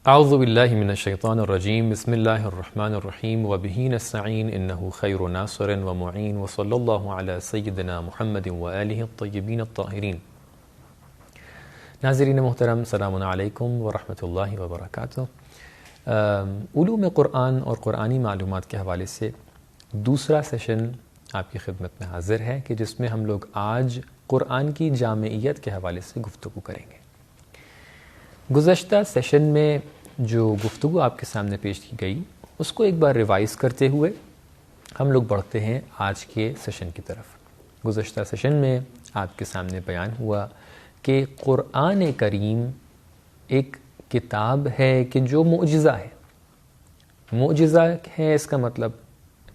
اعوذ باللہ من الشیطان الرجیم بسم اللہ الرحمن الرحیم وبہ نستعین انہ خیر ناصر ومعین وصلی اللہ علی سیدنا محمد وآلہ الطیبین الطاہرین۔ ناظرین محترم، السلام علیکم ورحمۃ اللہ وبرکاتہ۔ علوم قرآن اور قرآنی معلومات کے حوالے سے دوسرا سیشن آپ کی خدمت میں حاضر ہے کہ جس میں ہم لوگ آج قرآن کی جامعیت کے حوالے سے گفتگو کریں گے۔ گزشتہ سیشن میں جو گفتگو آپ کے سامنے پیش کی گئی اس کو ایک بار ریوائز کرتے ہوئے ہم لوگ بڑھتے ہیں آج کے سیشن کی طرف۔ گزشتہ سیشن میں آپ کے سامنے بیان ہوا کہ قرآن کریم ایک کتاب ہے کہ جو معجزہ ہے۔ معجزہ ہے اس کا مطلب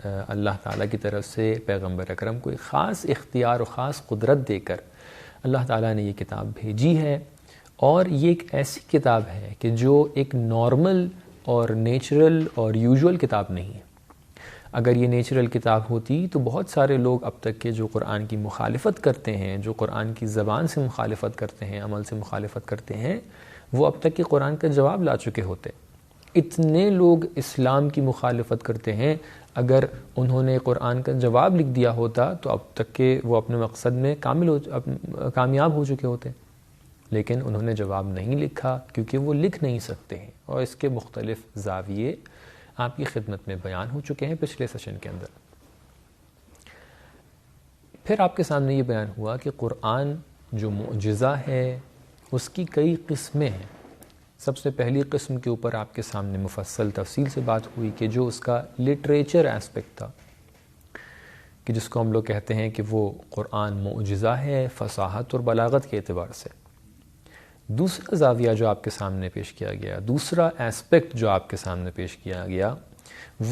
اللہ تعالیٰ کی طرف سے پیغمبر اکرم کو ایک خاص اختیار و خاص قدرت دے کر اللہ تعالیٰ نے یہ کتاب بھیجی ہے، اور یہ ایک ایسی کتاب ہے کہ جو ایک نارمل اور نیچرل اور یوزول کتاب نہیں ہے۔ اگر یہ نیچرل کتاب ہوتی تو بہت سارے لوگ اب تک کے جو قرآن کی مخالفت کرتے ہیں، جو قرآن کی زبان سے مخالفت کرتے ہیں، عمل سے مخالفت کرتے ہیں، وہ اب تک کے قرآن کا جواب لا چکے ہوتے۔ اتنے لوگ اسلام کی مخالفت کرتے ہیں، اگر انہوں نے قرآن کا جواب لکھ دیا ہوتا تو اب تک کہ وہ اپنے مقصد میں کامیاب ہو چکے ہوتے، لیکن انہوں نے جواب نہیں لکھا کیونکہ وہ لکھ نہیں سکتے ہیں، اور اس کے مختلف زاویے آپ کی خدمت میں بیان ہو چکے ہیں پچھلے سیشن کے اندر۔ پھر آپ کے سامنے یہ بیان ہوا کہ قرآن جو معجزہ ہے اس کی کئی قسمیں ہیں۔ سب سے پہلی قسم کے اوپر آپ کے سامنے مفصل تفصیل سے بات ہوئی کہ جو اس کا لٹریچر ایسپیکٹ تھا، کہ جس کو ہم لوگ کہتے ہیں کہ وہ قرآن معجزہ ہے فصاحت اور بلاغت کے اعتبار سے۔ دوسرا زاویہ جو آپ کے سامنے پیش کیا گیا، دوسرا ایسپیکٹ جو آپ کے سامنے پیش کیا گیا،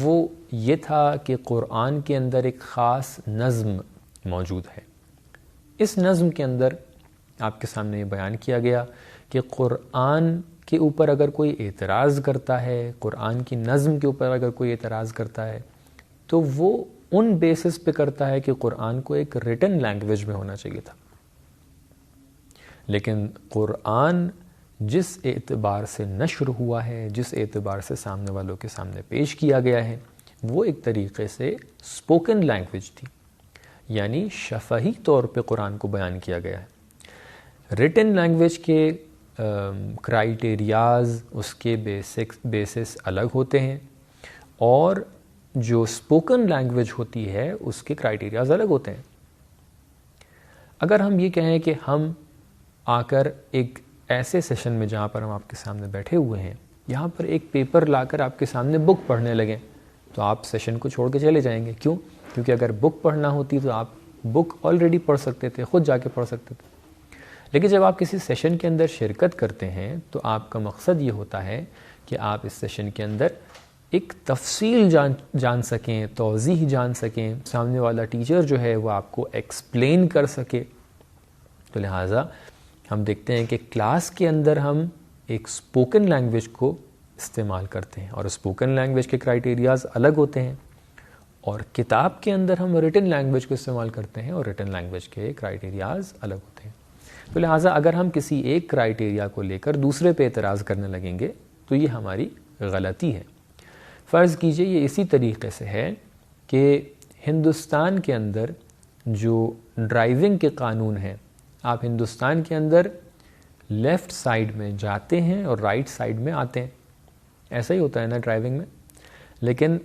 وہ یہ تھا کہ قرآن کے اندر ایک خاص نظم موجود ہے۔ اس نظم کے اندر آپ کے سامنے یہ بیان کیا گیا کہ قرآن کے اوپر اگر کوئی اعتراض کرتا ہے، قرآن کی نظم کے اوپر اگر کوئی اعتراض کرتا ہے تو وہ ان بیسس پہ کرتا ہے کہ قرآن کو ایک ریٹن لینگویج میں ہونا چاہیے تھا، لیکن قرآن جس اعتبار سے نشر ہوا ہے، جس اعتبار سے سامنے والوں کے سامنے پیش کیا گیا ہے، وہ ایک طریقے سے اسپوکن لینگویج تھی، یعنی شفہی طور پہ قرآن کو بیان کیا گیا ہے۔ ریٹن لینگویج کے کرائیٹیریاز، اس کے بیسس الگ ہوتے ہیں، اور جو اسپوکن لینگویج ہوتی ہے اس کے کرائیٹیریاز الگ ہوتے ہیں۔ اگر ہم یہ کہیں کہ ہم آ کر ایک ایسے سیشن میں جہاں پر ہم آپ کے سامنے بیٹھے ہوئے ہیں، یہاں پر ایک پیپر لا کر آپ کے سامنے بک پڑھنے لگیں تو آپ سیشن کو چھوڑ کے چلے جائیں گے۔ کیوں؟ کیونکہ اگر بک پڑھنا ہوتی تو آپ بک آلریڈی پڑھ سکتے تھے، خود جا کے پڑھ سکتے تھے، لیکن جب آپ کسی سیشن کے اندر شرکت کرتے ہیں تو آپ کا مقصد یہ ہوتا ہے کہ آپ اس سیشن کے اندر ایک تفصیل جان سکیں، توضیح جان سکیں، سامنے والا ٹیچر جو ہے وہ آپ کو ایکسپلین کر سکے۔ تو لہٰذا ہم دیکھتے ہیں کہ کلاس کے اندر ہم ایک اسپوکن لینگویج کو استعمال کرتے ہیں، اور اسپوکن لینگویج کے کرائیٹیریاز الگ ہوتے ہیں، اور کتاب کے اندر ہم ریٹن لینگویج کو استعمال کرتے ہیں، اور ریٹن لینگویج کے کرائیٹیریاز الگ ہوتے ہیں۔ تو لہٰذا اگر ہم کسی ایک کرائیٹیریا کو لے کر دوسرے پہ اعتراض کرنے لگیں گے تو یہ ہماری غلطی ہے۔ فرض کیجئے یہ اسی طریقے سے ہے کہ ہندوستان کے اندر جو ڈرائیونگ کے قانون ہیں، آپ ہندوستان کے اندر لیفٹ سائیڈ میں جاتے ہیں اور رائٹ سائیڈ میں آتے ہیں، ایسا ہی ہوتا ہے نا ڈرائیونگ میں۔ لیکن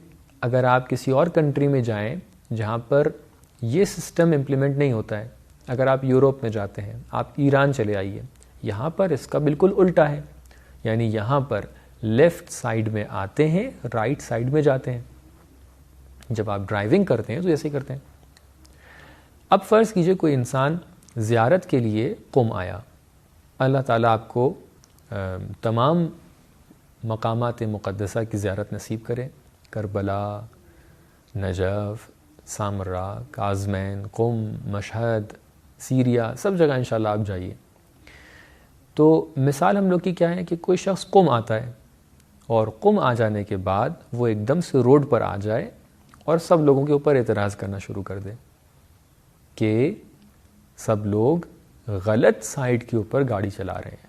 اگر آپ کسی اور کنٹری میں جائیں جہاں پر یہ سسٹم امپلیمنٹ نہیں ہوتا ہے، اگر آپ یورپ میں جاتے ہیں، آپ ایران چلے آئیے، یہاں پر اس کا بالکل الٹا ہے، یعنی یہاں پر لیفٹ سائیڈ میں آتے ہیں، رائٹ سائیڈ میں جاتے ہیں۔ جب آپ ڈرائیونگ کرتے ہیں تو ایسے ہی کرتے ہیں۔ اب فرض کیجئے کوئی انسان زیارت کے لیے قم آیا، اللہ تعالیٰ آپ کو تمام مقامات مقدسہ کی زیارت نصیب کرے، کربلا، نجف، سامرا، کاظمین، قم، مشہد، سیریا، سب جگہ انشاءاللہ آپ جائیے۔ تو مثال ہم لوگ کی کیا ہے کہ کوئی شخص قم آتا ہے اور قم آ جانے کے بعد وہ ایک دم سے روڈ پر آ جائے اور سب لوگوں کے اوپر اعتراض کرنا شروع کر دے کہ سب لوگ غلط سائڈ کے اوپر گاڑی چلا رہے ہیں،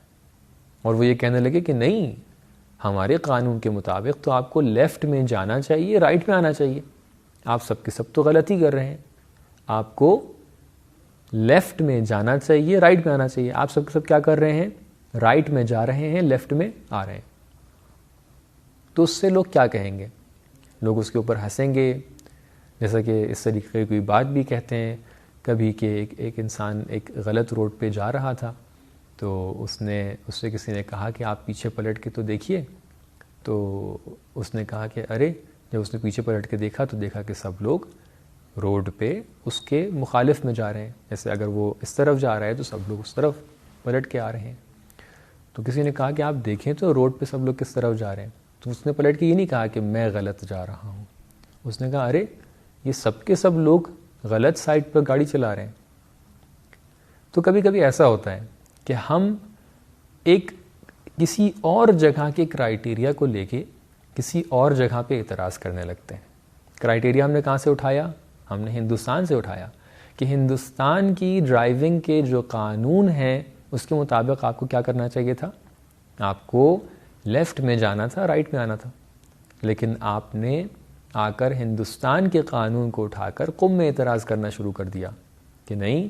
اور وہ یہ کہنے لگے کہ نہیں، ہمارے قانون کے مطابق تو آپ کو لیفٹ میں جانا چاہیے، رائٹ میں آنا چاہیے، آپ سب کے سب تو غلطی کر رہے ہیں، آپ کو لیفٹ میں جانا چاہیے، رائٹ میں آنا چاہیے، آپ سب کے سب کیا کر رہے ہیں، رائٹ میں جا رہے ہیں، لیفٹ میں آ رہے ہیں۔ تو اس سے لوگ کیا کہیں گے؟ لوگ اس کے اوپر ہنسیں گے، جیسا کہ اس طریقے کی کوئی بات بھی کہتے ہیں کبھی کہ ایک انسان ایک غلط روڈ پہ جا رہا تھا، تو اس سے کسی نے کہا کہ آپ پیچھے پلٹ کے تو دیکھیے، تو اس نے کہا کہ ارے، جب اس نے پیچھے پلٹ کے دیکھا تو دیکھا کہ سب لوگ روڈ پہ اس کے مخالف میں جا رہے ہیں، جیسے اگر وہ اس طرف جا رہا ہے تو سب لوگ اس طرف پلٹ کے آ رہے ہیں۔ تو کسی نے کہا کہ آپ دیکھیں تو روڈ پہ سب لوگ کس طرف جا رہے ہیں، تو اس نے پلٹ کے یہ نہیں کہا کہ میں غلط جا رہا ہوں، اس نے کہا ارے، یہ سب کے سب لوگ غلط سائڈ پر گاڑی چلا رہے ہیں۔ تو کبھی کبھی ایسا ہوتا ہے کہ ہم کسی اور جگہ کے کرائیٹیریا کو لے کے کسی اور جگہ پہ اعتراض کرنے لگتے ہیں۔ کرائیٹیریا ہم نے کہاں سے اٹھایا؟ ہم نے ہندوستان سے اٹھایا کہ ہندوستان کی ڈرائیونگ کے جو قانون ہیں اس کے مطابق آپ کو کیا کرنا چاہیے تھا، آپ کو لیفٹ میں جانا تھا، رائٹ میں آنا تھا، لیکن آپ نے آ کر ہندوستان کے قانون کو اٹھا کر قم میں اعتراض کرنا شروع کر دیا کہ نہیں،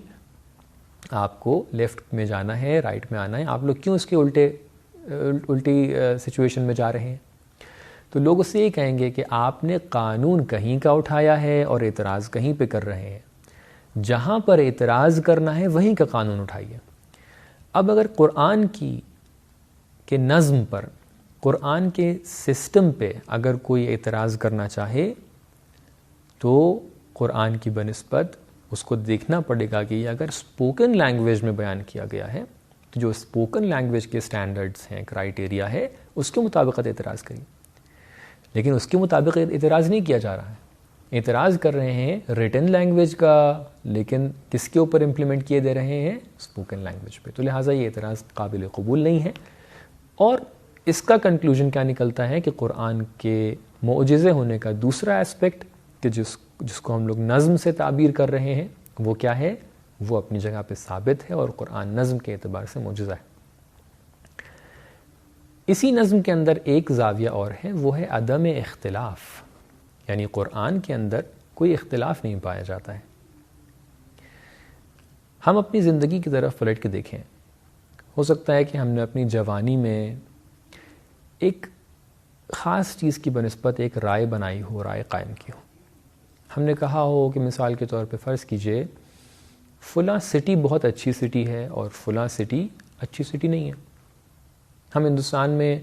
آپ کو لیفٹ میں جانا ہے، رائٹ میں آنا ہے، آپ لوگ کیوں اس کے الٹی سچویشن میں جا رہے ہیں؟ تو لوگ اس سے یہ کہیں گے کہ آپ نے قانون کہیں کا اٹھایا ہے اور اعتراض کہیں پہ کر رہے ہیں، جہاں پر اعتراض کرنا ہے وہیں کا قانون اٹھائیے۔ اب اگر قرآن کے نظم پر، قرآن کے سسٹم پہ اگر کوئی اعتراض کرنا چاہے تو قرآن کی بنسبت اس کو دیکھنا پڑے گا کہ یہ اگر اسپوکن لینگویج میں بیان کیا گیا ہے تو جو اسپوکن لینگویج کے سٹینڈرڈز ہیں، کرائیٹیریا ہے، اس کے مطابق اعتراض کریے۔ لیکن اس کے مطابق اعتراض نہیں کیا جا رہا ہے، اعتراض کر رہے ہیں ریٹن لینگویج کا، لیکن کس کے اوپر امپلیمنٹ کیے دے رہے ہیں؟ اسپوکن لینگویج پہ۔ تو لہٰذا یہ اعتراض قابل قبول نہیں ہے، اور اس کا کنکلوژن کیا نکلتا ہے کہ قرآن کے معجزے ہونے کا دوسرا ایسپیکٹ کہ جس کو ہم لوگ نظم سے تعبیر کر رہے ہیں، وہ کیا ہے؟ وہ اپنی جگہ پہ ثابت ہے، اور قرآن نظم کے اعتبار سے معجزہ ہے۔ اسی نظم کے اندر ایک زاویہ اور ہے، وہ ہے عدم اختلاف، یعنی قرآن کے اندر کوئی اختلاف نہیں پایا جاتا ہے۔ ہم اپنی زندگی کی طرف پلٹ کے دیکھیں، ہو سکتا ہے کہ ہم نے اپنی جوانی میں ایک خاص چیز کی بنسبت ایک رائے بنائی ہو، رائے قائم کی ہو۔ ہم نے کہا ہو کہ مثال کے طور پہ فرض کیجئے فلاں سٹی بہت اچھی سٹی ہے اور فلاں سٹی اچھی سٹی نہیں ہے۔ ہم ہندوستان میں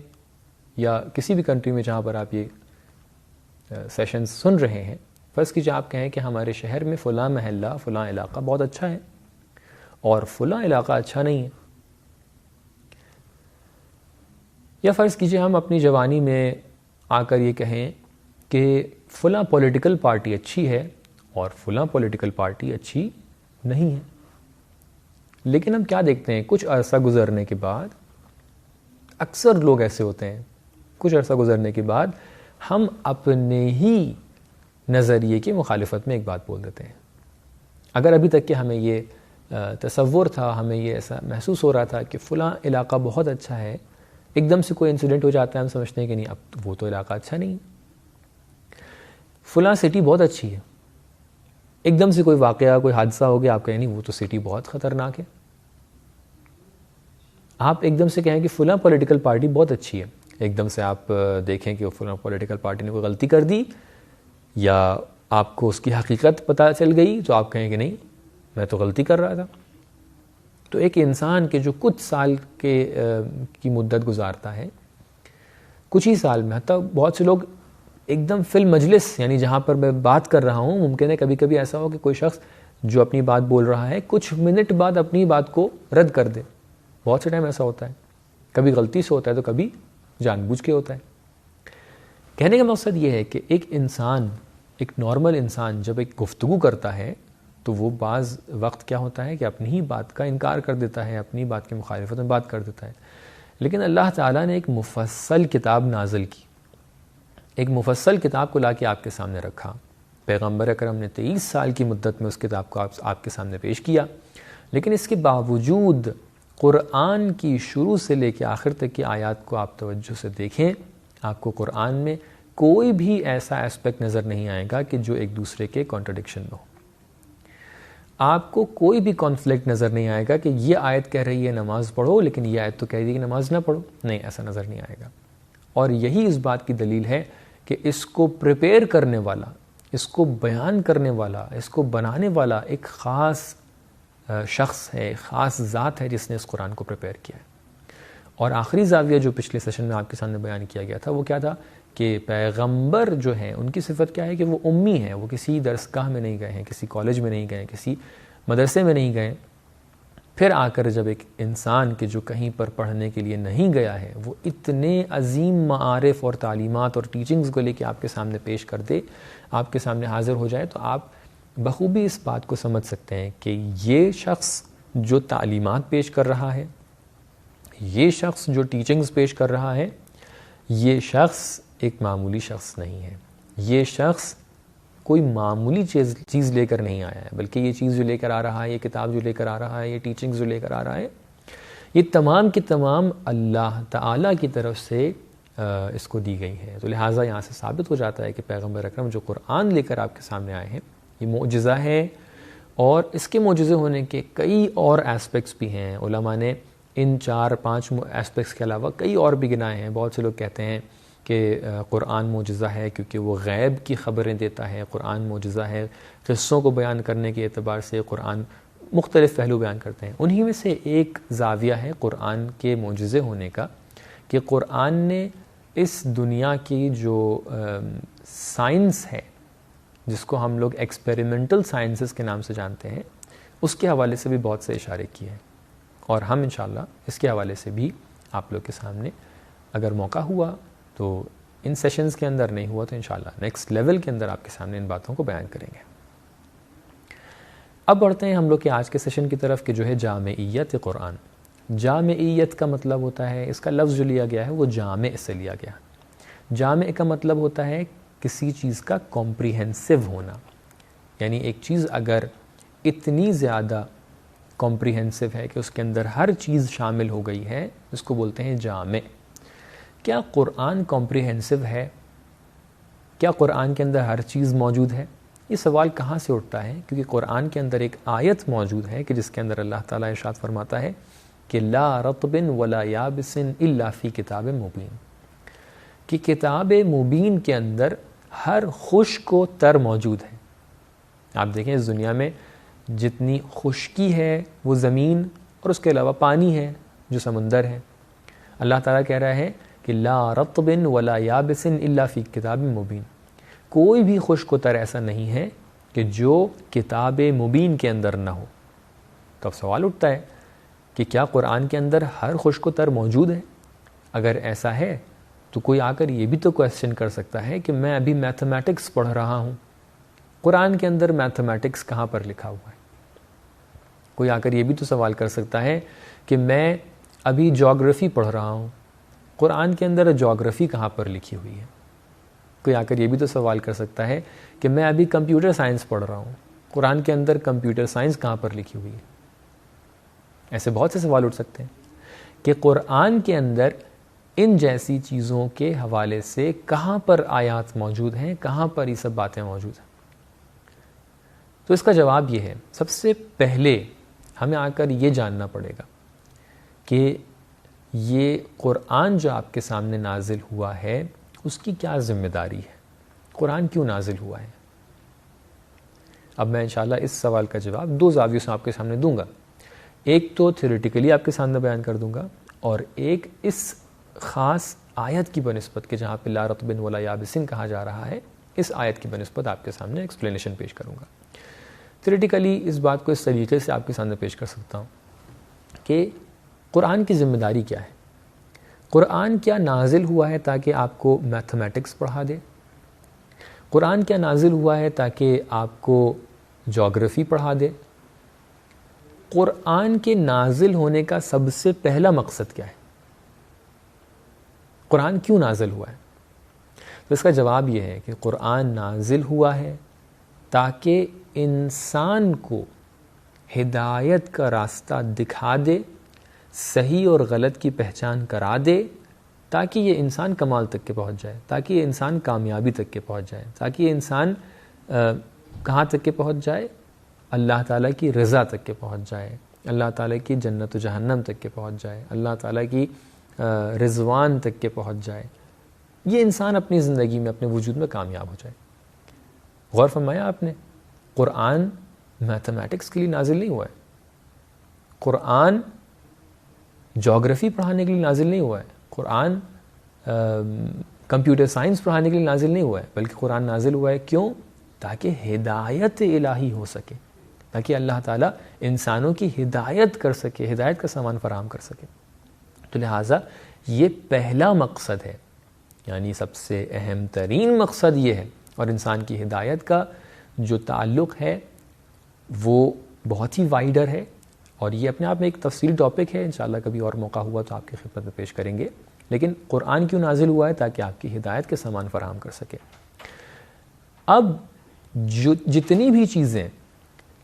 یا کسی بھی کنٹری میں جہاں پر آپ یہ سیشنز سن رہے ہیں، فرض کیجئے آپ کہیں کہ ہمارے شہر میں فلاں محلہ، فلاں علاقہ بہت اچھا ہے اور فلاں علاقہ اچھا نہیں ہے۔ یا فرض کیجئے ہم اپنی جوانی میں آ کر یہ کہیں کہ فلاں پولیٹیکل پارٹی اچھی ہے اور فلاں پولیٹیکل پارٹی اچھی نہیں ہے۔ لیکن ہم کیا دیکھتے ہیں، کچھ عرصہ گزرنے کے بعد، اکثر لوگ ایسے ہوتے ہیں، کچھ عرصہ گزرنے کے بعد ہم اپنے ہی نظریے کی مخالفت میں ایک بات بول دیتے ہیں۔ اگر ابھی تک کہ ہمیں یہ تصور تھا، ہمیں یہ ایسا محسوس ہو رہا تھا کہ فلاں علاقہ بہت اچھا ہے، ایک دم سے کوئی انسیڈنٹ ہو جاتا ہے، ہم سمجھتے ہیں کہ نہیں، اب وہ تو علاقہ اچھا نہیں ہے۔ فلاں سٹی بہت اچھی ہے، ایک دم سے کوئی واقعہ، کوئی حادثہ ہو گیا، آپ کہیں نہیں، وہ تو سٹی بہت خطرناک ہے۔ آپ ایک دم سے کہیں کہ فلاں پولیٹیکل پارٹی بہت اچھی ہے، ایک دم سے آپ دیکھیں کہ وہ فلاں پولیٹیکل پارٹی نے کوئی غلطی کر دی یا آپ کو اس کی حقیقت پتہ چل گئی، تو آپ کہیں کہ نہیں، میں تو غلطی کر رہا تھا۔ تو ایک انسان کے جو کچھ سال کی مدت گزارتا ہے، کچھ ہی سال میں، حتیٰ بہت سے لوگ ایک دم فی المجلس، یعنی جہاں پر میں بات کر رہا ہوں، ممکن ہے کبھی کبھی ایسا ہو کہ کوئی شخص جو اپنی بات بول رہا ہے کچھ منٹ بعد اپنی بات کو رد کر دے. بہت سے ٹائم ایسا ہوتا ہے, کبھی غلطی سے ہوتا ہے تو کبھی جان بوجھ کے ہوتا ہے. کہنے کا مقصد یہ ہے کہ ایک انسان, ایک نارمل انسان جب ایک گفتگو کرتا ہے تو وہ بعض وقت کیا ہوتا ہے کہ اپنی ہی بات کا انکار کر دیتا ہے, اپنی بات کی مخالفت میں بات کر دیتا ہے. لیکن اللہ تعالیٰ نے ایک مفصل کتاب نازل کی, ایک مفصل کتاب کو لا کے آپ کے سامنے رکھا. پیغمبر اکرم نے 23 سال کی مدت میں اس کتاب کو آپ کے سامنے پیش کیا, لیکن اس کے باوجود قرآن کی شروع سے لے کے آخر تک کی آیات کو آپ توجہ سے دیکھیں, آپ کو قرآن میں کوئی بھی ایسا ایسپیکٹ نظر نہیں آئے گا کہ جو ایک دوسرے کے کانٹرڈکشن میں ہو. آپ کو کوئی بھی کانفلکٹ نظر نہیں آئے گا کہ یہ آیت کہہ رہی ہے نماز پڑھو لیکن یہ آیت تو کہہ رہی ہے کہ نماز نہ پڑھو. نہیں, ایسا نظر نہیں آئے گا. اور یہی اس بات کی دلیل ہے کہ اس کو پریپیئر کرنے والا, اس کو بیان کرنے والا, اس کو بنانے والا ایک خاص شخص ہے, خاص ذات ہے جس نے اس قرآن کو پریپیئر کیا ہے. اور آخری زاویہ جو پچھلے سیشن میں آپ کے سامنے بیان کیا گیا تھا وہ کیا تھا کہ پیغمبر جو ہیں ان کی صفت کیا ہے کہ وہ امی ہیں, وہ کسی درسگاہ میں نہیں گئے ہیں, کسی کالج میں نہیں گئے, کسی مدرسے میں نہیں گئے. پھر آ کر جب ایک انسان کے جو کہیں پر پڑھنے کے لیے نہیں گیا ہے وہ اتنے عظیم معارف اور تعلیمات اور ٹیچنگز کو لے کے آپ کے سامنے پیش کر دے, آپ کے سامنے حاضر ہو جائے, تو آپ بخوبی اس بات کو سمجھ سکتے ہیں کہ یہ شخص جو تعلیمات پیش کر رہا ہے, یہ شخص جو ٹیچنگز پیش کر رہا ہے, یہ شخص ایک معمولی شخص نہیں ہے. یہ شخص کوئی معمولی چیز لے کر نہیں آیا ہے, بلکہ یہ چیز جو لے کر آ رہا ہے, یہ کتاب جو لے کر آ رہا ہے, یہ ٹیچنگز جو لے کر آ رہا ہے, یہ تمام کی تمام اللہ تعالیٰ کی طرف سے اس کو دی گئی ہے. تو لہٰذا یہاں سے ثابت ہو جاتا ہے کہ پیغمبر اکرم جو قرآن لے کر آپ کے سامنے آئے ہیں یہ معجزہ ہے, اور اس کے معجزے ہونے کے کئی اور ایسپیکٹس بھی ہیں. علماء نے ان 4-5 ایسپیکٹس کے علاوہ کئی اور بھی گنائے ہیں. بہت سے لوگ کہتے ہیں کہ قرآن معجزہ ہے کیونکہ وہ غیب کی خبریں دیتا ہے, قرآن معجزہ ہے قصوں کو بیان کرنے کے اعتبار سے, قرآن مختلف پہلو بیان کرتے ہیں. انہی میں سے ایک زاویہ ہے قرآن کے معجزے ہونے کا کہ قرآن نے اس دنیا کی جو سائنس ہے جس کو ہم لوگ ایکسپیریمنٹل سائنسز کے نام سے جانتے ہیں, اس کے حوالے سے بھی بہت سے اشارے کیے ہیں. اور ہم انشاءاللہ اس کے حوالے سے بھی آپ لوگ کے سامنے اگر موقع ہوا تو ان سیشنز کے اندر, نہیں ہوا تو انشاءاللہ نیکسٹ لیول کے اندر آپ کے سامنے ان باتوں کو بیان کریں گے. اب بڑھتے ہیں ہم لوگ کے آج کے سیشن کی طرف کہ جو ہے جامعیت قرآن. جامعیت کا مطلب ہوتا ہے, اس کا لفظ جو لیا گیا ہے وہ جامع سے لیا گیا. جامع کا مطلب ہوتا ہے کسی چیز کا کمپریہنسو ہونا, یعنی ایک چیز اگر اتنی زیادہ کمپریہنسو ہے کہ اس کے اندر ہر چیز شامل ہو گئی ہے, اس کو بولتے ہیں جامع. کیا قرآن کمپریہنسو ہے؟ کیا قرآن کے اندر ہر چیز موجود ہے؟ یہ سوال کہاں سے اٹھتا ہے؟ کیونکہ قرآن کے اندر ایک آیت موجود ہے کہ جس کے اندر اللہ تعالیٰ ارشاد فرماتا ہے کہ لا رطب ولا یابس الا فی کتاب مبین, کہ کتاب مبین کے اندر ہر خشک و تر موجود ہے. آپ دیکھیں اس دنیا میں جتنی خشکی ہے وہ زمین اور اس کے علاوہ پانی ہے جو سمندر ہے. اللہ تعالیٰ کہہ رہا ہے کہ لا رطب ولا یابس الا فی کتاب مبین, کوئی بھی خشک و تر ایسا نہیں ہے کہ جو کتاب مبین کے اندر نہ ہو. تو اب سوال اٹھتا ہے کہ کیا قرآن کے اندر ہر خشک و تر موجود ہے؟ اگر ایسا ہے تو کوئی آ کر یہ بھی تو کویسچن کر سکتا ہے کہ میں ابھی میتھمیٹکس پڑھ رہا ہوں, قرآن کے اندر میتھمیٹکس کہاں پر لکھا ہوا ہے؟ کوئی آ کر یہ بھی تو سوال کر سکتا ہے کہ میں ابھی جیوگرافی پڑھ رہا ہوں, قرآن کے اندر جیوگرافی کہاں پر لکھی ہوئی ہے؟ کوئی آ کر یہ بھی تو سوال کر سکتا ہے کہ میں ابھی کمپیوٹر سائنس پڑھ رہا ہوں, قرآن کے اندر کمپیوٹر سائنس کہاں پر لکھی ہوئی ہے؟ ایسے بہت سے سوال اٹھ سکتے ہیں کہ قرآن کے اندر ان جیسی چیزوں کے حوالے سے کہاں پر آیات موجود ہیں, کہاں پر یہ سب باتیں موجود ہیں. تو اس کا جواب یہ ہے, سب سے پہلے ہمیں آ کر یہ جاننا پڑے گا کہ یہ قرآن جو آپ کے سامنے نازل ہوا ہے اس کی کیا ذمہ داری ہے, قرآن کیوں نازل ہوا ہے. اب میں انشاءاللہ اس سوال کا جواب 2 زاویوں سے آپ کے سامنے دوں گا. ایک تو تھیوریٹیکلی آپ کے سامنے بیان کر دوں گا, اور ایک اس خاص آیت کی بنسبت کہ جہاں پہ لا رطب ولا یابس کہا جا رہا ہے, اس آیت کی بنسبت آپ کے سامنے ایکسپلینیشن پیش کروں گا. تھیوریٹیکلی اس بات کو اس طریقے سے آپ کے سامنے پیش کر سکتا ہوں کہ قرآن کی ذمہ داری کیا ہے. قرآن کیا نازل ہوا ہے تاکہ آپ کو میتھمیٹکس پڑھا دے؟ قرآن کیا نازل ہوا ہے تاکہ آپ کو جغرافی پڑھا دے؟ قرآن کے نازل ہونے کا سب سے پہلا مقصد کیا ہے؟ قرآن کیوں نازل ہوا ہے؟ تو اس کا جواب یہ ہے کہ قرآن نازل ہوا ہے تاکہ انسان کو ہدایت کا راستہ دکھا دے، صحیح اور غلط کی پہچان کرا دے، تاکہ یہ انسان کمال تک کے پہنچ جائے، تاکہ یہ انسان کامیابی تک کے پہنچ جائے، تاکہ یہ انسان کہاں تک کے پہنچ جائے؟ اللہ تعالیٰ کی رضا تک کے پہنچ جائے، اللہ تعالیٰ کی جنت و جہنم تک کے پہنچ جائے، اللہ تعالیٰ کی رضوان تک کے پہنچ جائے، یہ انسان اپنی زندگی میں اپنے وجود میں کامیاب ہو جائے. غور فرمایا آپ نے، قرآن میتھمیٹکس کے لیے نازل نہیں ہوا ہے، قرآن جغرافی پڑھانے کے لیے نازل نہیں ہوا ہے، قرآن کمپیوٹر سائنس پڑھانے کے لیے نازل نہیں ہوا ہے، بلکہ قرآن نازل ہوا ہے کیوں؟ تاکہ ہدایت الہی ہو سکے، تاکہ اللہ تعالیٰ انسانوں کی ہدایت کر سکے، ہدایت کا سامان فراہم کر سکے. تو لہٰذا یہ پہلا مقصد ہے، یعنی سب سے اہم ترین مقصد یہ ہے. اور انسان کی ہدایت کا جو تعلق ہے وہ بہت ہی وائڈر ہے، اور یہ اپنے آپ میں ایک تفصیل ٹاپک ہے، انشاءاللہ کبھی اور موقع ہوا تو آپ کی خدمت میں پیش کریں گے. لیکن قرآن کیوں نازل ہوا ہے؟ تاکہ آپ کی ہدایت کے سامان فراہم کر سکے. اب جتنی بھی چیزیں،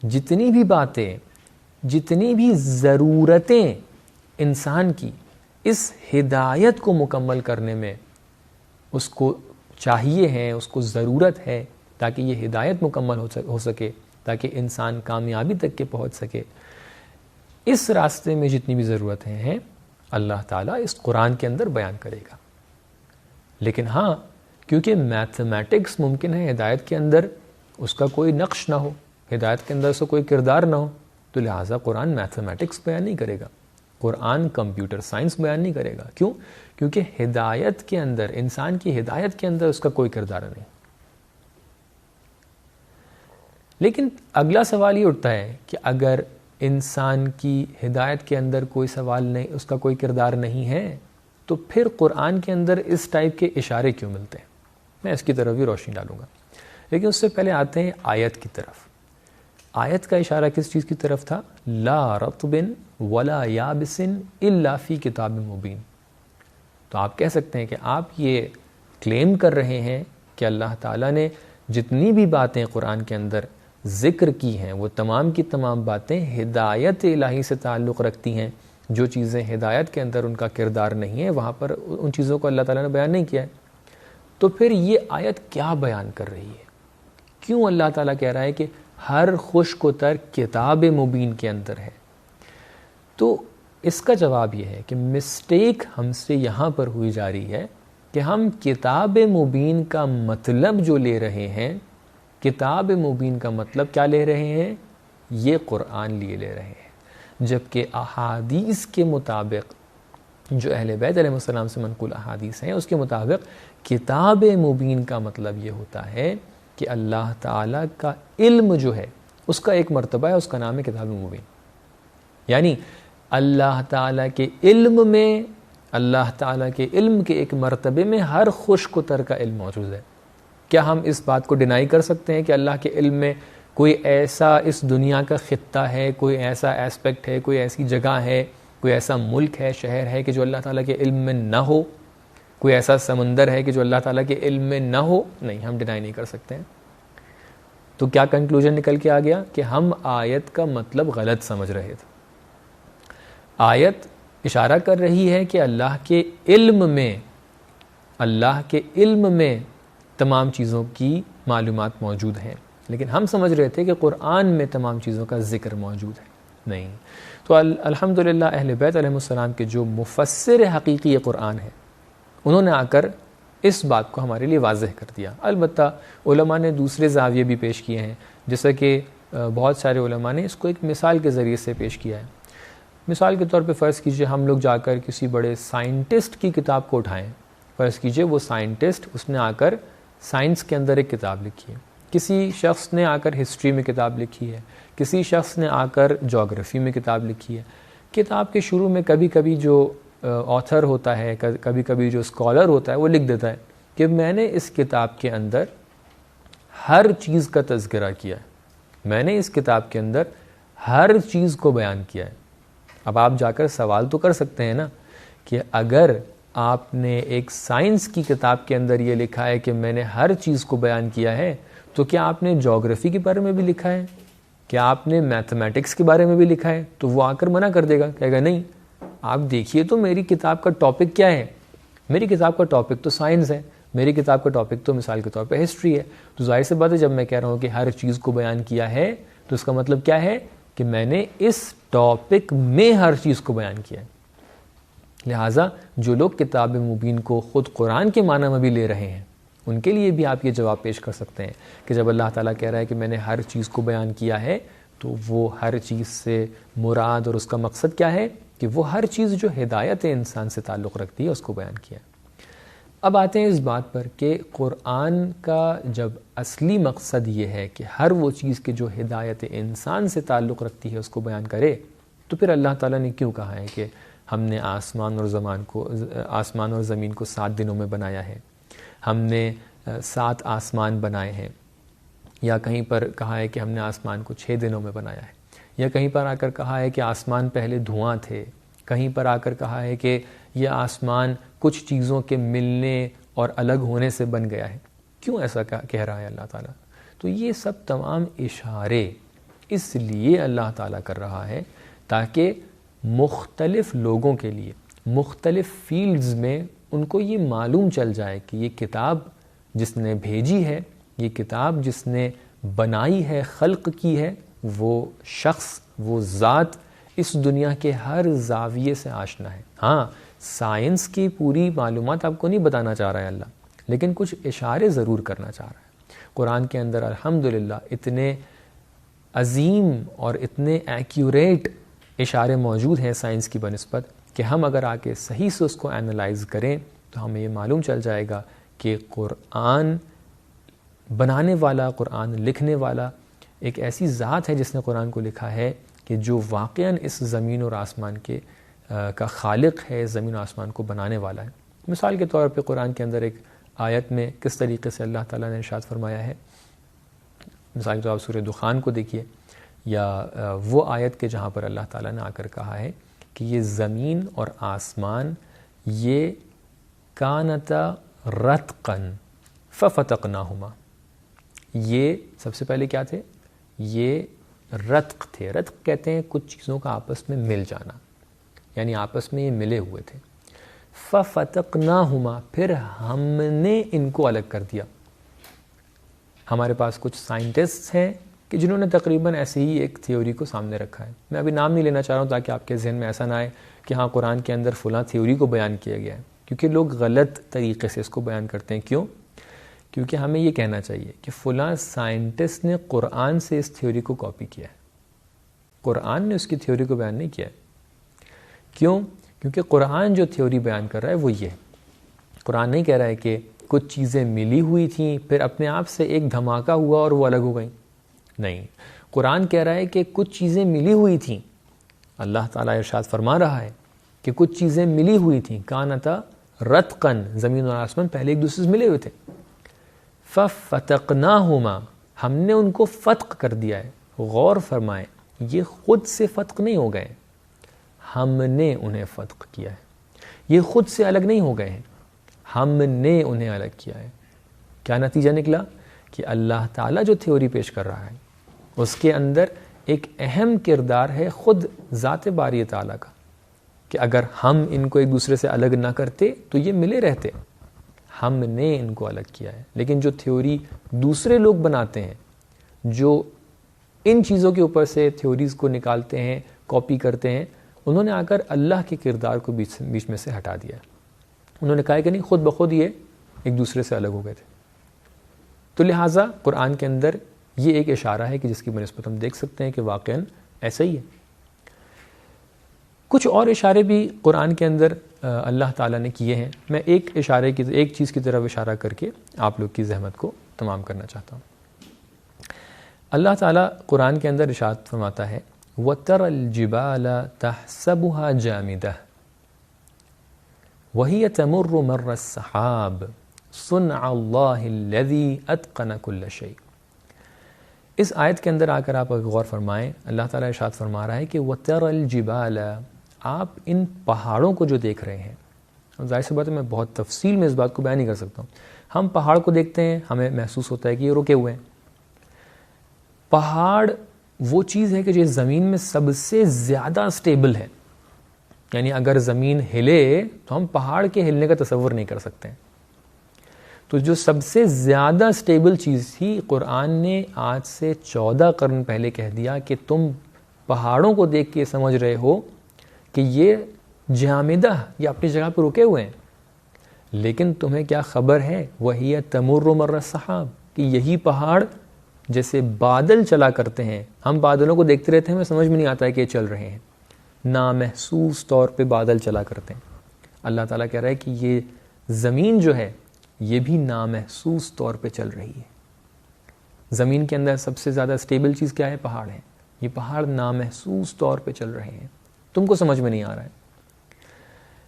جتنی بھی باتیں، جتنی بھی ضرورتیں انسان کی اس ہدایت کو مکمل کرنے میں اس کو چاہیے ہیں، اس کو ضرورت ہے تاکہ یہ ہدایت مکمل ہو سکے، تاکہ انسان کامیابی تک کے پہنچ سکے، اس راستے میں جتنی بھی ضرورتیں ہیں اللہ تعالیٰ اس قرآن کے اندر بیان کرے گا. لیکن ہاں، کیونکہ میتھمیٹکس ممکن ہے ہدایت کے اندر اس کا کوئی نقش نہ ہو، ہدایت کے اندر اس کا کوئی کردار نہ ہو، تو لہٰذا قرآن میتھمیٹکس بیان نہیں کرے گا، قرآن کمپیوٹر سائنس بیان نہیں کرے گا. کیوں؟ کیونکہ ہدایت کے اندر، انسان کی ہدایت کے اندر اس کا کوئی کردار نہیں. لیکن اگلا سوال یہ اٹھتا ہے کہ اگر انسان کی ہدایت کے اندر کوئی سوال نہیں، اس کا کوئی کردار نہیں ہے، تو پھر قرآن کے اندر اس ٹائپ کے اشارے کیوں ملتے ہیں؟ میں اس کی طرف بھی روشنی ڈالوں گا. لیکن اس سے پہلے آتے ہیں آیت کی طرف. آیت کا اشارہ کس چیز کی طرف تھا؟ لا رطب ولا یابس الا فی کتاب مبین. تو آپ کہہ سکتے ہیں کہ آپ یہ کلیم کر رہے ہیں کہ اللہ تعالیٰ نے جتنی بھی باتیں قرآن کے اندر ذکر کی ہیں وہ تمام کی تمام باتیں ہدایت الہی سے تعلق رکھتی ہیں. جو چیزیں ہدایت کے اندر ان کا کردار نہیں ہے وہاں پر ان چیزوں کو اللہ تعالیٰ نے بیان نہیں کیا ہے. تو پھر یہ آیت کیا بیان کر رہی ہے؟ کیوں اللہ تعالیٰ کہہ رہا ہے کہ ہر خشک و تر کتاب مبین کے اندر ہے؟ تو اس کا جواب یہ ہے کہ مسٹیک ہم سے یہاں پر ہوئی جا رہی ہے کہ ہم کتاب مبین کا مطلب جو لے رہے ہیں، کتاب مبین کا مطلب کیا لے رہے ہیں؟ یہ قرآن لیے لے رہے ہیں، جبکہ احادیث کے مطابق جو اہل بیت علیہ السلام سے منقول احادیث ہیں اس کے مطابق کتاب مبین کا مطلب یہ ہوتا ہے کہ اللہ تعالیٰ کا علم جو ہے اس کا ایک مرتبہ ہے، اس کا نام ہے کتاب مبین. یعنی اللہ تعالیٰ کے علم میں، اللہ تعالیٰ کے علم کے ایک مرتبے میں ہر خشک و تر کا علم موجود ہے. کیا ہم اس بات کو ڈینائی کر سکتے ہیں کہ اللہ کے علم میں کوئی ایسا اس دنیا کا خطہ ہے، کوئی ایسا ایسپیکٹ ہے، کوئی ایسی جگہ ہے، کوئی ایسا ملک ہے، شہر ہے کہ جو اللہ تعالیٰ کے علم میں نہ ہو؟ کوئی ایسا سمندر ہے کہ جو اللہ تعالیٰ کے علم میں نہ ہو؟ نہیں، ہم ڈینائی نہیں کر سکتے ہیں. تو کیا کنکلوژن نکل کے آ گیا کہ ہم آیت کا مطلب غلط سمجھ رہے تھے. آیت اشارہ کر رہی ہے کہ اللہ کے علم میں تمام چیزوں کی معلومات موجود ہیں، لیکن ہم سمجھ رہے تھے کہ قرآن میں تمام چیزوں کا ذکر موجود ہے. نہیں. تو الحمدللہ اہل بیت علیہ السلام کے جو مفسر حقیقی قرآن ہیں انہوں نے آ کر اس بات کو ہمارے لیے واضح کر دیا. البتہ علماء نے دوسرے زاویے بھی پیش کیے ہیں، جیسا کہ بہت سارے علماء نے اس کو ایک مثال کے ذریعے سے پیش کیا ہے. مثال کے طور پہ فرض کیجئے ہم لوگ جا کر کسی بڑے سائنٹسٹ کی کتاب کو اٹھائیں. فرض کیجئے وہ سائنٹسٹ، اس نے آ کر سائنس کے اندر ایک کتاب لکھی ہے. کسی شخص نے آ کر ہسٹری میں کتاب لکھی ہے، کسی شخص نے آ کر جغرافی میں کتاب لکھی ہے. کتاب کے شروع میں کبھی کبھی جو آتھر ہوتا ہے، کبھی کبھی جو اسکالر ہوتا ہے، وہ لکھ دیتا ہے کہ میں نے اس کتاب کے اندر ہر چیز کا تذکرہ کیا ہے، میں نے اس کتاب کے اندر ہر چیز کو بیان کیا ہے. اب آپ جا کر سوال تو کر سکتے ہیں نا کہ اگر آپ نے ایک سائنس کی کتاب کے اندر یہ لکھا ہے کہ میں نے ہر چیز کو بیان کیا ہے، تو کیا آپ نے جغرافی کے بارے میں بھی لکھا ہے؟ کیا آپ نے میتھمیٹکس کے بارے میں بھی لکھا ہے؟ تو وہ آ کر منع کر دے گا، کہے گا نہیں، آپ دیکھیے تو میری کتاب کا ٹاپک کیا ہے. میری کتاب کا ٹاپک تو سائنس ہے، میری کتاب کا ٹاپک تو مثال کے طور پہ ہسٹری ہے. تو ظاہر سی بات ہے جب میں کہہ رہا ہوں کہ ہر چیز کو بیان کیا ہے تو اس کا مطلب کیا ہے کہ میں نے اس ٹاپک میں ہر چیز کو بیان کیا ہے. لہٰذا جو لوگ کتاب مبین کو خود قرآن کے معنی میں بھی لے رہے ہیں، ان کے لیے بھی آپ یہ جواب پیش کر سکتے ہیں کہ جب اللہ تعالیٰ کہہ رہا ہے کہ میں نے ہر چیز کو بیان کیا ہے، تو وہ ہر چیز سے مراد اور اس کا مقصد کیا ہے کہ وہ ہر چیز جو ہدایت انسان سے تعلق رکھتی ہے اس کو بیان کیا ہے. اب آتے ہیں اس بات پر کہ قرآن کا جب اصلی مقصد یہ ہے کہ ہر وہ چیز کے جو ہدایت انسان سے تعلق رکھتی ہے اس کو بیان کرے، تو پھر اللہ تعالیٰ نے کیوں کہا ہے کہ ہم نے آسمان اور زمین کو 7 دنوں میں بنایا ہے، ہم نے 7 آسمان بنائے ہیں، یا کہیں پر کہا ہے کہ ہم نے آسمان کو 6 دنوں میں بنایا ہے، یا کہیں پر آ کر کہا ہے کہ آسمان پہلے دھواں تھے، کہیں پر آ کر کہا ہے کہ یہ آسمان کچھ چیزوں کے ملنے اور الگ ہونے سے بن گیا ہے. کیوں ایسا کہہ رہا ہے اللہ تعالیٰ؟ تو یہ سب تمام اشارے اس لیے اللہ تعالیٰ کر رہا ہے تاکہ مختلف لوگوں کے لیے مختلف فیلڈز میں ان کو یہ معلوم چل جائے کہ یہ کتاب جس نے بھیجی ہے، یہ کتاب جس نے بنائی ہے، خلق کی ہے، وہ شخص، وہ ذات اس دنیا کے ہر زاویے سے آشنا ہے. ہاں، سائنس کی پوری معلومات آپ کو نہیں بتانا چاہ رہا ہے اللہ، لیکن کچھ اشارے ضرور کرنا چاہ رہا ہے. قرآن کے اندر الحمدللہ اتنے عظیم اور اتنے ایکیوریٹ اشارے موجود ہیں سائنس کی بنسبت کہ ہم اگر آ کے صحیح سے اس کو اینالائز کریں تو ہمیں یہ معلوم چل جائے گا کہ قرآن بنانے والا، قرآن لکھنے والا ایک ایسی ذات ہے جس نے قرآن کو لکھا ہے کہ جو واقعاً اس زمین اور آسمان کا خالق ہے، زمین و آسمان کو بنانے والا ہے. مثال کے طور پہ قرآن کے اندر ایک آیت میں کس طریقے سے اللہ تعالیٰ نے ارشاد فرمایا ہے، مثال کے طور پر سورہ دخان کو دیکھیے، یا وہ آیت کے جہاں پر اللہ تعالیٰ نے آ کر کہا ہے کہ یہ زمین اور آسمان یہ کانتا رتقن ففتقناہما، یہ سب سے پہلے کیا تھے؟ یہ رتق تھے. رتق کہتے ہیں کچھ چیزوں کا آپس میں مل جانا، یعنی آپس میں یہ ملے ہوئے تھے. ففتقناہما، پھر ہم نے ان کو الگ کر دیا. ہمارے پاس کچھ سائنٹسٹ ہیں کہ جنہوں نے تقریباً ایسے ہی ایک تھیوری کو سامنے رکھا ہے. میں ابھی نام نہیں لینا چاہ رہا ہوں تاکہ آپ کے ذہن میں ایسا نہ آئے کہ ہاں قرآن کے اندر فلاں تھیوری کو بیان کیا گیا ہے، کیونکہ لوگ غلط طریقے سے اس کو بیان کرتے ہیں. کیوں؟ کیونکہ ہمیں یہ کہنا چاہیے کہ فلاں سائنٹسٹ نے قرآن سے اس تھیوری کو کاپی کیا ہے، قرآن نے اس کی تھیوری کو بیان نہیں کیا ہے. کیوں؟ کیونکہ قرآن جو تھیوری بیان کر رہا ہے وہ یہ ہے. قرآن نہیں کہہ رہا ہے کہ کچھ چیزیں ملی ہوئی تھیں پھر اپنے آپ سے ایک دھماکہ ہوا اور وہ الگ ہو گئیں. نہیں، قرآن کہہ رہا ہے کہ کچھ چیزیں ملی ہوئی تھیں. اللہ تعالیٰ ارشاد فرما رہا ہے کہ کچھ چیزیں ملی ہوئی تھیں، کانتا رتقن، زمین اور آسمان پہلے ایک دوسرے سے ملے ہوئے تھے. ففتقناہما، ہم نے ان کو فتق کر دیا ہے. غور فرمائیں، یہ خود سے فتق نہیں ہو گئے، ہم نے انہیں فتق کیا ہے. یہ خود سے الگ نہیں ہو گئے ہیں، ہم نے انہیں الگ کیا ہے. کیا نتیجہ نکلا؟ کہ اللہ تعالیٰ جو تھیوری پیش کر رہا ہے اس کے اندر ایک اہم کردار ہے خود ذات باری تعالیٰ کا، کہ اگر ہم ان کو ایک دوسرے سے الگ نہ کرتے تو یہ ملے رہتے. ہم نے ان کو الگ کیا ہے. لیکن جو تھیوری دوسرے لوگ بناتے ہیں، جو ان چیزوں کے اوپر سے تھیوریز کو نکالتے ہیں، کاپی کرتے ہیں، انہوں نے آ کر اللہ کے کردار کو بیچ میں سے ہٹا دیا. انہوں نے کہا کہ نہیں، خود بخود یہ ایک دوسرے سے الگ ہو گئے تھے. تو لہٰذا قرآن کے اندر یہ ایک اشارہ ہے کہ جس کی بنسبت ہم دیکھ سکتے ہیں کہ واقعاً ایسا ہی ہے. کچھ اور اشارے بھی قرآن کے اندر اللہ تعالیٰ نے کیے ہیں. میں ایک چیز کی طرف اشارہ کر کے آپ لوگ کی زحمت کو تمام کرنا چاہتا ہوں. اللہ تعالیٰ قرآن کے اندر ارشاد فرماتا ہے وَتَرَى الْجِبَالَ تَحْسَبُهَا جَامِدَةً وَهِيَ تَمُرُّ مَرَّ السَّحَابِ صُنْعَ اللَّهِ الَّذِي أَتْقَنَ كُلَّ شَيْءٍ. اس آیت کے اندر آ کر آپ غور فرمائیں، اللہ تعالیٰ ارشاد فرما رہا ہے کہ وَتَرَى الْجِبَالَ، آپ ان پہاڑوں کو جو دیکھ رہے ہیں، ظاہر سی بات ہے میں بہت تفصیل میں اس بات کو بیان نہیں کر سکتا ہوں. ہم پہاڑ کو دیکھتے ہیں، ہمیں محسوس ہوتا ہے کہ یہ رکے ہوئے ہیں. پہاڑ وہ چیز ہے کہ جو زمین میں سب سے زیادہ سٹیبل ہے، یعنی اگر زمین ہلے تو ہم پہاڑ کے ہلنے کا تصور نہیں کر سکتے. تو جو سب سے زیادہ سٹیبل چیز تھی، قرآن نے آج سے 14 قرن پہلے کہہ دیا کہ تم پہاڑوں کو دیکھ کے سمجھ رہے ہو کہ یہ جامدہ، یہ اپنی جگہ پہ رکے ہوئے ہیں، لیکن تمہیں کیا خبر ہے وَهِيَ تَمُرُّ مَرَّ السَّحَابِ، کہ یہی پہاڑ جیسے بادل چلا کرتے ہیں، ہم بادلوں کو دیکھتے رہتے ہیں، ہمیں سمجھ میں نہیں آتا ہے کہ یہ چل رہے ہیں، نامحسوس طور پہ بادل چلا کرتے ہیں. اللہ تعالیٰ کہہ رہا ہے کہ یہ زمین جو ہے یہ بھی نامحسوس طور پہ چل رہی ہے. زمین کے اندر سب سے زیادہ سٹیبل چیز کیا ہے؟ پہاڑ ہے. یہ پہاڑ نامحسوس طور پہ چل رہے ہیں، تم کو سمجھ میں نہیں آ رہا ہے.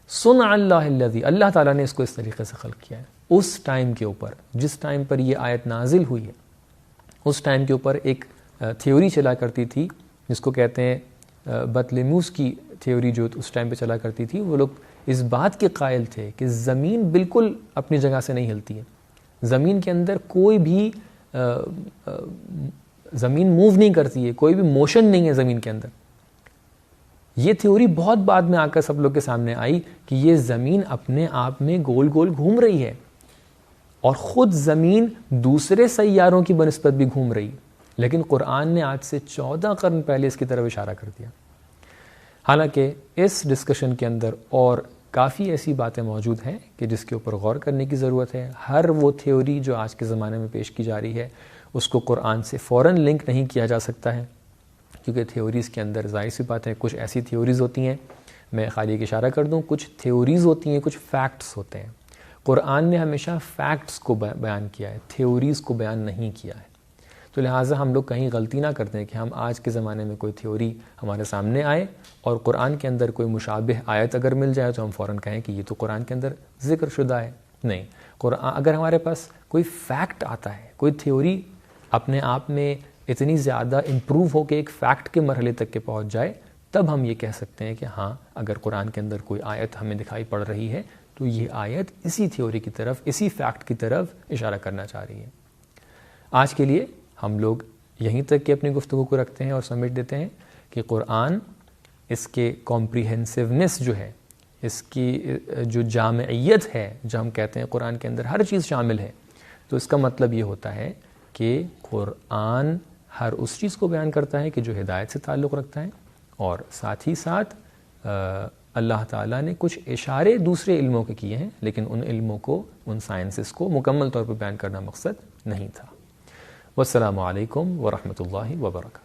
صنع اللہ الذی، اللہ تعالیٰ نے اس کو اس طریقے سے خلق کیا ہے. اس ٹائم کے اوپر، جس ٹائم پر یہ آیت نازل ہوئی ہے، اس ٹائم کے اوپر ایک تھیوری چلا کرتی تھی جس کو کہتے ہیں بطلیموس کی تھیوری، جو اس ٹائم پہ چلا کرتی تھی. وہ لوگ اس بات کے قائل تھے کہ زمین بالکل اپنی جگہ سے نہیں ہلتی ہے، زمین کے اندر کوئی بھی زمین موو نہیں کرتی ہے، کوئی بھی موشن نہیں ہے زمین کے اندر. یہ تھیوری بہت بعد میں آ کر سب لوگ کے سامنے آئی کہ یہ زمین اپنے آپ میں گول گول گھوم رہی ہے، اور خود زمین دوسرے سیاروں کی بنسبت بھی گھوم رہی. لیکن قرآن نے آج سے 14 قرن پہلے اس کی طرف اشارہ کر دیا. حالانکہ اس ڈسکشن کے اندر اور کافی ایسی باتیں موجود ہیں کہ جس کے اوپر غور کرنے کی ضرورت ہے. ہر وہ تھیوری جو آج کے زمانے میں پیش کی جا رہی ہے اس کو قرآن سے فوراً لنک نہیں کیا جا سکتا ہے، کیونکہ تھیوریز کے اندر ظاہر سی بات ہے کچھ ایسی تھیوریز ہوتی ہیں، میں خالی ایک اشارہ کر دوں، کچھ تھیوریز ہوتی ہیں، کچھ فیکٹس ہوتے ہیں. قرآن نے ہمیشہ فیکٹس کو بیان کیا ہے، تھیوریز کو بیان نہیں کیا ہے. تو لہٰذا ہم لوگ کہیں غلطی نہ کرتے ہیں کہ ہم آج کے زمانے میں کوئی تھیوری ہمارے سامنے آئے اور قرآن کے اندر کوئی مشابہ آیت اگر مل جائے تو ہم فوراً کہیں کہ یہ تو قرآن کے اندر ذکر شدہ ہے. نہیں، قرآن اگر ہمارے پاس کوئی فیکٹ آتا ہے، کوئی تھیوری اپنے آپ میں اتنی زیادہ امپروو ہو کے ایک فیکٹ کے مرحلے تک کے پہنچ جائے، تب ہم یہ کہہ سکتے ہیں کہ ہاں اگر قرآن کے اندر کوئی آیت ہمیں دکھائی پڑ رہی ہے تو یہ آیت اسی تھیوری کی طرف، اسی فیکٹ کی طرف اشارہ کرنا چاہ رہی ہے. آج کے لیے ہم لوگ یہیں تک کہ اپنی گفتگو کو رکھتے ہیں اور سمیٹ دیتے ہیں کہ قرآن، اس کے کمپریہنسونیس جو ہے، اس کی جو جامعیت ہے، جو ہم کہتے ہیں قرآن کے اندر ہر چیز شامل ہے، تو اس کا مطلب یہ ہوتا ہے کہ قرآن ہر اس چیز کو بیان کرتا ہے کہ جو ہدایت سے تعلق رکھتا ہے، اور ساتھ ہی ساتھ اللہ تعالیٰ نے کچھ اشارے دوسرے علموں کے کیے ہیں، لیکن ان علموں کو، ان سائنسز کو مکمل طور پر بیان کرنا مقصد نہیں تھا. والسلام علیکم ورحمۃ اللہ وبرکاتہ.